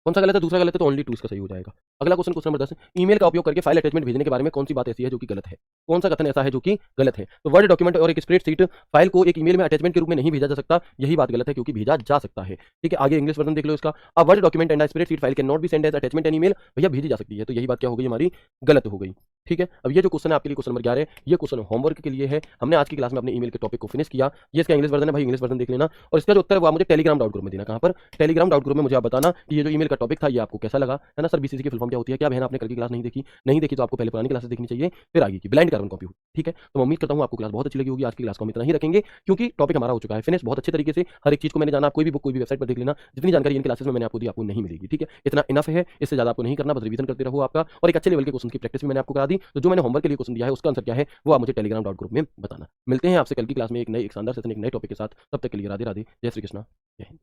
कौन सा गलत है, दूसरा गलत है, तो ओनली टू इसका सही हो जाएगा। अगला क्वेश्चन, क्वेश्चन नंबर 10, ईमेल का उपयोग करके फाइल अटैचमेंट भेजने के बारे में कौन सी बात ऐसी है जो कि गलत है। कौन सा कथन ऐसा है जो कि गलत है। तो वर्ड डॉक्यूमेंट और एक स्प्रेडशीट फाइल को एक ईमेल में अटैचमेंट के रूप में नहीं भेजा जा सकता, यही बात गलत है क्योंकि भेजा जा सकता है। ठीक है, आगे इंग्लिश वर्जन देख लो इसका। अब word document and spreadsheet file can not be send as attachment an email, भैया भेजी जा सकती है, तो यही बात क्या हो गई हमारी, गलत हो गई। ठीक है, अब ये जो क्वेश्चन है आपके लिए क्वेश्चन नंबर 11, ये क्वेश्चन होमवर्क के लिए है। हमने आज की क्लास में अपने ईमेल के टॉपिक को फिनिश किया। ये इसका इंग्लिश वर्जन है भाई, इंग्लिश वर्जन देख लेना। और इसका जो उत्तर है वो आप मुझे टेलीग्राम डाउट ग्रुप में देना। कहाँ पर, टेलीग्राम डाउट ग्रुप में मुझे आप बताना कि ये जो ईमेल का टॉपिक था ये आपको कैसा लगा, है ना सर। बीसीसी की फुल फॉर्म क्या होती है। क्या बहन आपने कल की क्लास नहीं देखी तो आपको पहले पुरानी क्लासेस देखनी चाहिए, फिर आगे की ब्लाइंड कार्बन कॉपी। ठीक है, तो मैं उम्मीद करता हूँ आपको क्लास बहुत अच्छी लगी होगी। आज की क्लास को हम इतना ही रखेंगे क्योंकि टॉपिक हमारा हो चुका है फिनिश बहुत अच्छे तरीके से। हर एक चीज को मैंने जाना, कोई भी बुक कोई भी वेबसाइट पर देख लेना, जितनी जानकारी इन क्लासेस में मैंने आपको दी आपको नहीं मिलेगी। ठीक है, इतना इनफ है, इससे ज्यादा आपको नहीं करना, बस रिवीजन करते रहो आपका। और एक अच्छे लेवल के क्वेश्चन की प्रैक्टिस भी मैंने आपको करा दी। तो जो मैंने होमवर्क के लिए क्वेश्चन दिया है उसका आंसर क्या है वो आप मुझे टेलीग्राम डाउट ग्रुप में बताना। मिलते हैं आपसे कल की क्लास में एक नए, एक शानदार सेशन, एक नए टॉपिक के साथ। तब तक के लिए राधे राधे, जय श्री कृष्णा, जय हिंद।